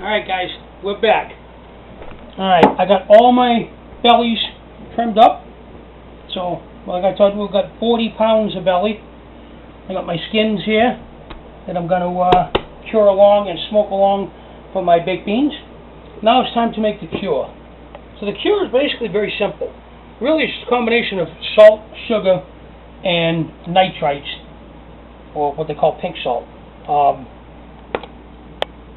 Alright guys, we're back. Alright, I got all my bellies trimmed up. So, like I told you, we've got 40 pounds of belly. I got my skins here that I'm going to cure along and smoke along for my baked beans. Now it's time to make the cure. So the cure is basically very simple. Really it's a combination of salt, sugar, and nitrites, or what they call pink salt.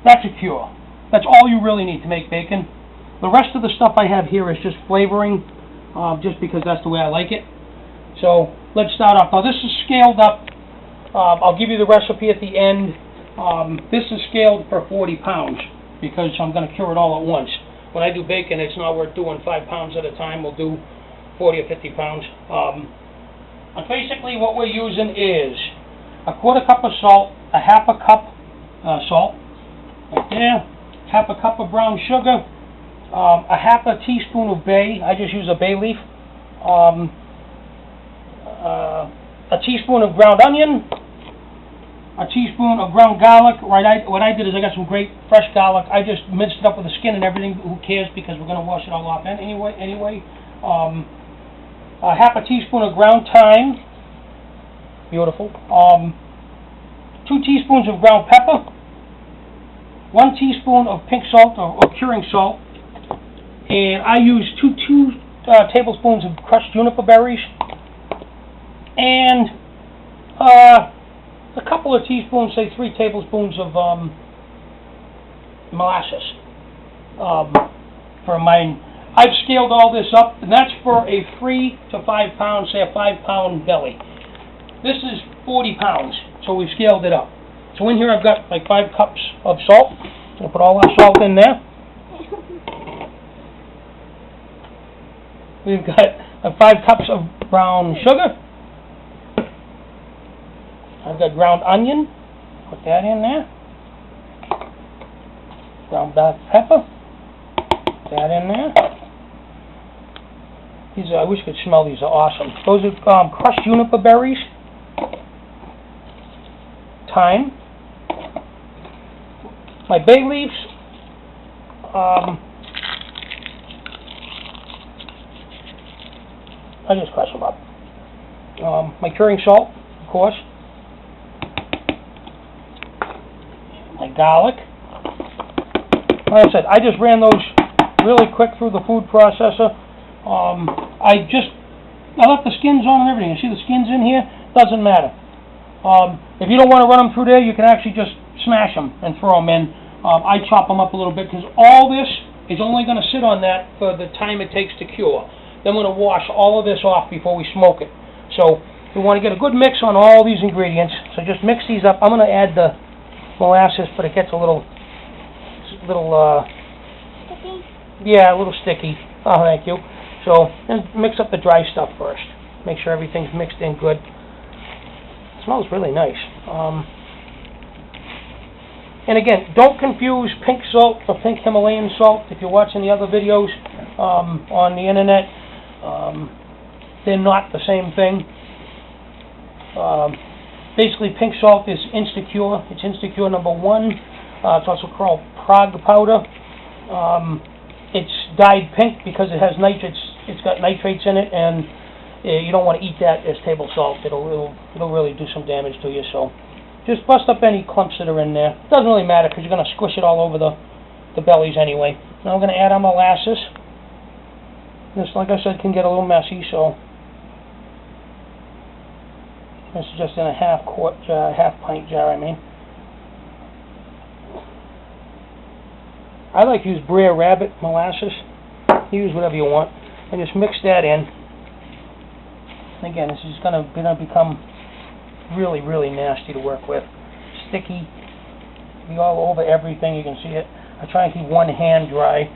That's a cure. That's all you really need to make bacon. The rest of the stuff I have here is just flavoring, just because that's the way I like it. So let's start off. Now this is scaled up. I'll give you the recipe at the end. This is scaled for 40 pounds because I'm going to cure it all at once. When I do bacon, it's not worth doing 5 pounds at a time. We'll do 40 or 50 pounds. And basically what we're using is a quarter cup of salt, a half a cup salt, right there. Half a cup of brown sugar, a half a teaspoon of bay. I just use a bay leaf. A teaspoon of ground onion, a teaspoon of ground garlic. What I did is I got some great fresh garlic. I just minced it up with the skin and everything. Who cares? Because we're going to wash it all off anyway. A half a teaspoon of ground thyme. Beautiful. 2 teaspoons of ground pepper. 1 teaspoon of pink salt or curing salt, and I use 2 tablespoons of crushed juniper berries, and a couple of teaspoons, say 3 tablespoons of molasses. For mine, I've scaled all this up, and that's for a 3 to 5 pound, say a 5 pound belly. This is 40 pounds, so we've scaled it up. So in here I've got like 5 cups of salt. We'll put all our salt in there. We've got 5 cups of brown sugar. I've got ground onion. Put that in there. Ground black pepper. Put that in there. These are, I wish you could smell these. Are awesome. Those are crushed juniper berries. Thyme. My bay leaves, I just crush them up. My curing salt, of course. My garlic. Like I said, I just ran those really quick through the food processor. I left the skins on and everything. You see the skins in here? Doesn't matter. If you don't want to run them through there, you can actually just smash them and throw them in. I chop them up a little bit because all this is only going to sit on that for the time it takes to cure. Then I'm going to wash all of this off before we smoke it. So we want to get a good mix on all these ingredients. So just mix these up. I'm going to add the molasses, but it gets a little Sticky? Yeah, a little sticky. Oh, thank you. So then mix up the dry stuff first. Make sure everything's mixed in good. It smells really nice. And again, don't confuse pink salt for pink Himalayan salt. If you're watching the other videos on the internet, they're not the same thing. Basically, pink salt is Instacure. It's Instacure number 1. It's also called Prague powder. It's dyed pink because it has nitrates. It's got nitrates in it, and you don't want to eat that as table salt. It'll really do some damage to you. So just bust up any clumps that are in there. Doesn't really matter because you're going to squish it all over the bellies anyway. Now we're going to add our molasses. This, like I said, can get a little messy, so this is just in a half pint jar, I mean. I like to use Brer Rabbit molasses. You use whatever you want. And just mix that in. And again, this is going to become really, really nasty to work with. Sticky. Be all over everything. You can see it. I try and keep one hand dry.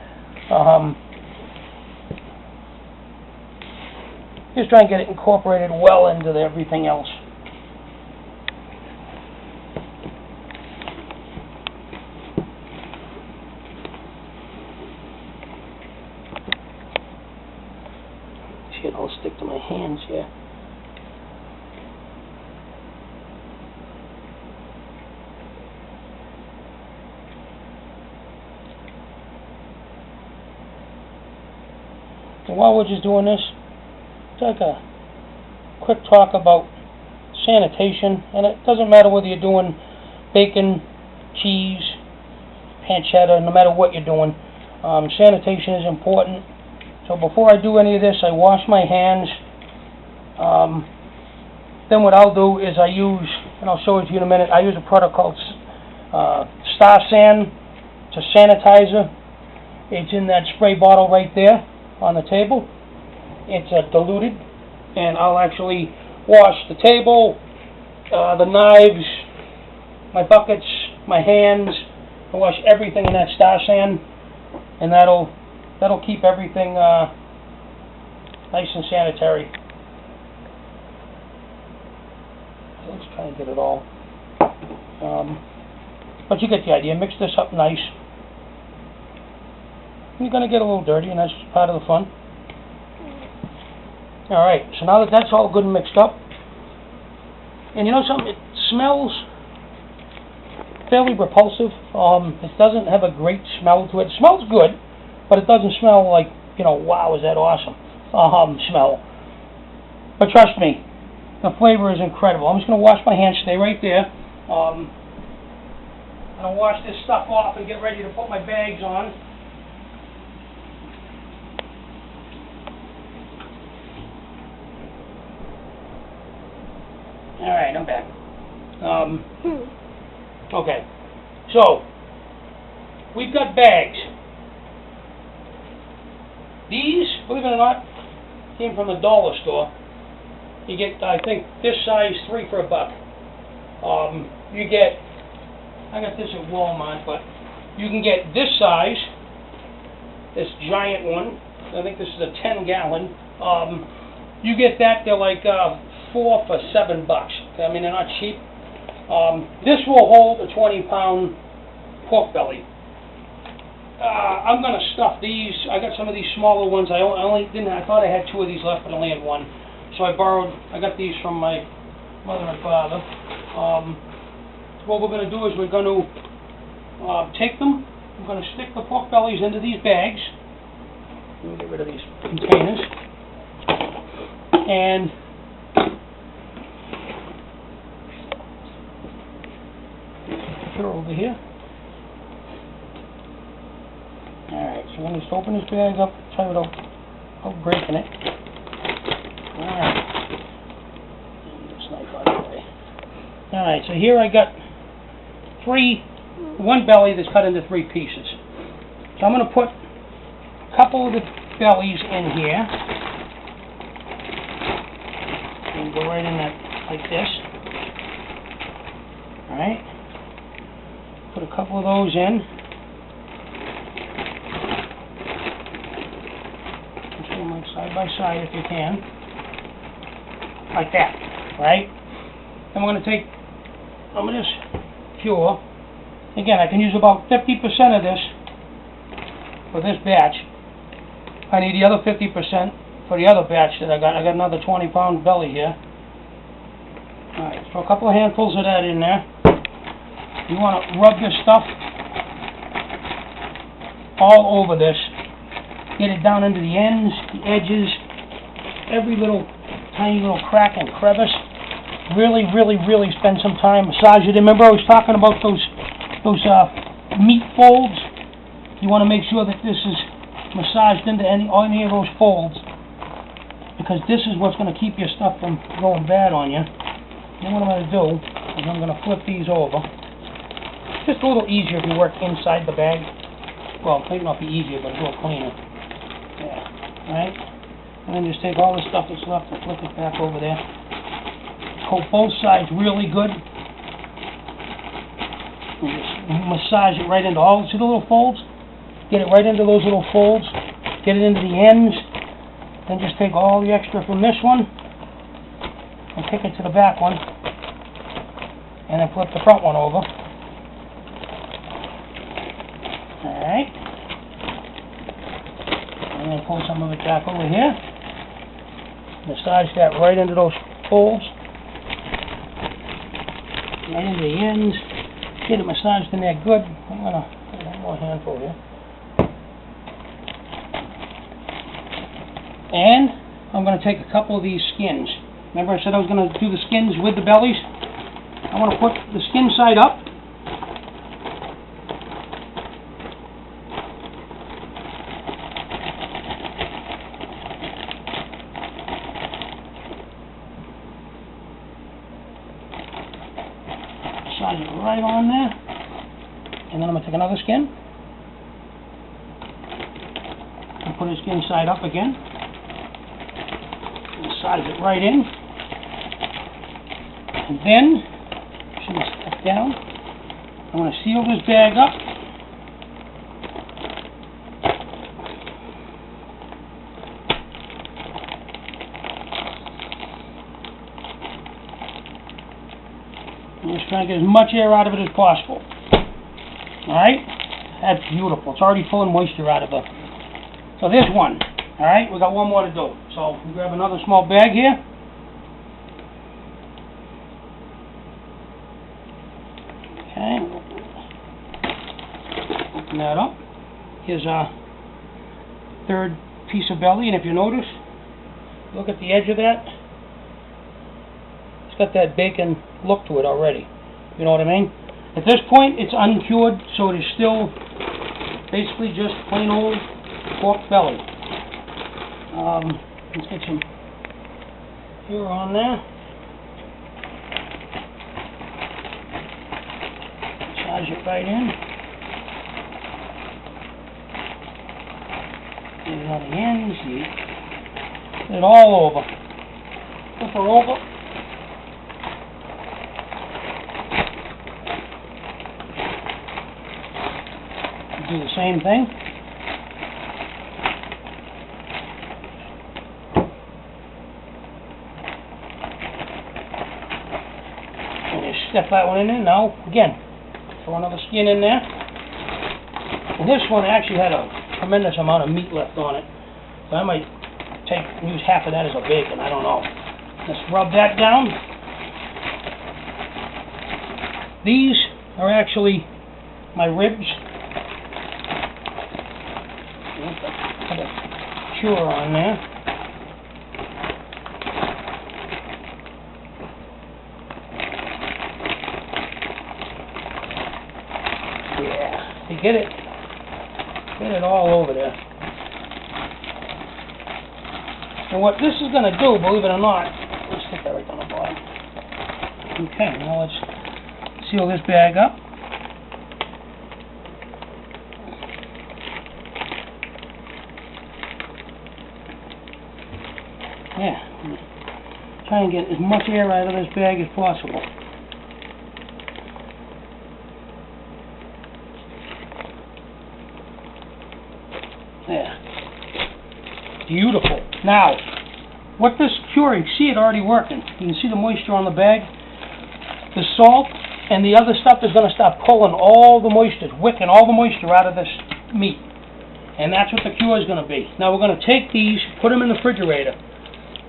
Just try and get it incorporated well into everything else. See, it'll stick to my hands here. And while we're just doing this, take a quick talk about sanitation. And it doesn't matter whether you're doing bacon, cheese, pancetta, no matter what you're doing. Sanitation is important. So before I do any of this, I wash my hands. Then what I'll do is I use, and I'll show it to you in a minute, I use a product called Star San. It's a sanitizer. It's in that spray bottle right there on the table. It's diluted, and I'll actually wash the table, the knives, my buckets, my hands. I wash everything in that Star San, and that'll keep everything nice and sanitary. Let's try and get it all. But you get the idea. Mix this up nice. You're going to get a little dirty, and that's part of the fun. Alright, so now that that's all good and mixed up, and you know something, it smells fairly repulsive. It doesn't have a great smell to it. It smells good, but it doesn't smell like, you know, wow, is that awesome smell. But trust me, the flavor is incredible. I'm just going to wash my hands, stay right there. I'm going to wash this stuff off and get ready to put my bags on. Alright, I'm back. Okay, so we've got bags. These, believe it or not, came from the dollar store. You get, I think, this size 3 for $1. You get, I got this at Walmart, but you can get this size, this giant one. I think this is a 10-gallon. You get that, they're like 4 for $7. I mean, they're not cheap. This will hold a 20-pound pork belly. I'm going to stuff these. I got some of these smaller ones. I thought I had 2 of these left, but I only had 1. So I got these from my mother and father. What we're going to do is we're going to take them. I'm going to stick the pork bellies into these bags. Let me get rid of these containers. And over here. Alright, so I'm going to just open this bag up, try without breaking it. Alright. This knife out of the way. Alright, so here I got one belly that's cut into 3 pieces. So I'm going to put a couple of the bellies in here. And go right in that, like this. Alright. Put a couple of those in. Just do them side by side if you can. Like that, right? Then we're going to take some of this pure. Again, I can use about 50% of this for this batch. I need the other 50% for the other batch that I got. I got another 20-pound belly here. Alright, so a couple of handfuls of that in there. You want to rub this stuff all over this. Get it down into the ends, the edges, every little tiny little crack and crevice. Really, really, really spend some time massage it. Remember I was talking about those meat folds? You want to make sure that this is massaged into any of those folds, because this is what's going to keep your stuff from going bad on you. Then what I'm going to do is I'm going to flip these over. Just a little easier if you work inside the bag. Well, it might not be easier, but it's a little cleaner. Yeah, right? And then just take all the stuff that's left and flip it back over there. Coat both sides really good. And just massage it right into all, see the little folds? Get it right into those little folds. Get it into the ends. Then just take all the extra from this one and kick it to the back one. And then flip the front one over. Alright. And then pull some of it back over here. Massage that right into those folds. Right into the ends. Get it massaged in there good. I'm going to put one more handful here. And I'm going to take a couple of these skins. Remember I said I was going to do the skins with the bellies? I want to put the skin side up. Size it right on there. And then I'm going to take another skin. And put the skin side up again. And size it right in. And then, should I step down? I'm going to seal this bag up. I'm just trying to get as much air out of it as possible. Alright? That's beautiful. It's already pulling moisture out of it. So there's one. Alright? We got one more to do. So we grab another small bag here. Okay. Open that up. Here's our third piece of belly, and if you notice, look at the edge of that. It's got that bacon look to it already. You know what I mean? At this point, it's uncured, so it is still basically just plain old pork belly. Let's get some cure on there. Size it right in. Get it on the ends. Get it all over. Flip her over. Do the same thing. And just step that one in there. Now, again, throw another skin in there. And this one actually had a tremendous amount of meat left on it. So I might use half of that as a bacon. I don't know. Let's rub that down. These are actually my ribs. Put a cure on there. Yeah, you get it. Get it all over there. And what this is going to do, believe it or not, let's stick that right on the bottom. Okay, now let's seal this bag up. Yeah, try and get as much air out of this bag as possible. There. Beautiful. Now, what this curing, see it already working. You can see the moisture on the bag. The salt and the other stuff is going to start pulling all the moisture, wicking all the moisture out of this meat. And that's what the cure is going to be. Now we're going to take these, put them in the refrigerator.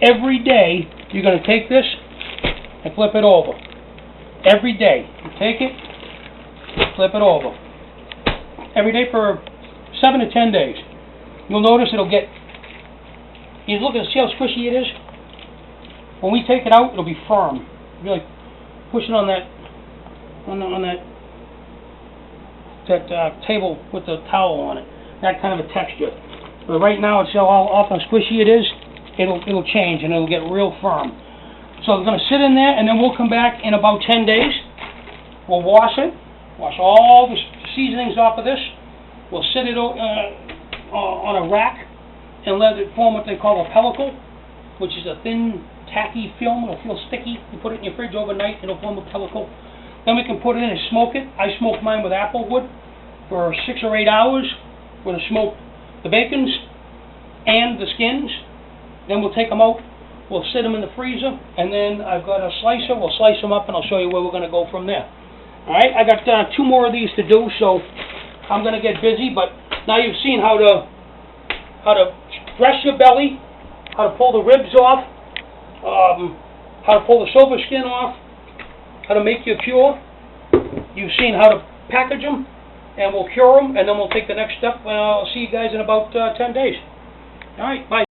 Every day, you're going to take this and flip it over. Every day. You take it, flip it over. Every day for 7 to 10 days. You'll notice it'll get, you look at, see how squishy it is? When we take it out, it'll be firm. You're like pushing on that, table with the towel on it. That kind of a texture. But right now, it's how often squishy it is. It'll change and it'll get real firm. So it's going to sit in there, and then we'll come back in about 10 days. We'll wash it, wash all the seasonings off of this. We'll sit it on a rack and let it form what they call a pellicle, which is a thin, tacky film. It'll feel sticky. You put it in your fridge overnight, it'll form a pellicle. Then we can put it in and smoke it. I smoke mine with apple wood for 6 or 8 hours. We're going to smoke the bacons and the skins. Then we'll take them out, we'll sit them in the freezer, and then I've got a slicer, we'll slice them up, and I'll show you where we're going to go from there. Alright, I got 2 more of these to do, so I'm going to get busy, but now you've seen how to dress your belly, how to pull the ribs off, how to pull the silver skin off, how to make your cure. You've seen how to package them, and we'll cure them, and then we'll take the next step. I'll see you guys in about 10 days. Alright, bye.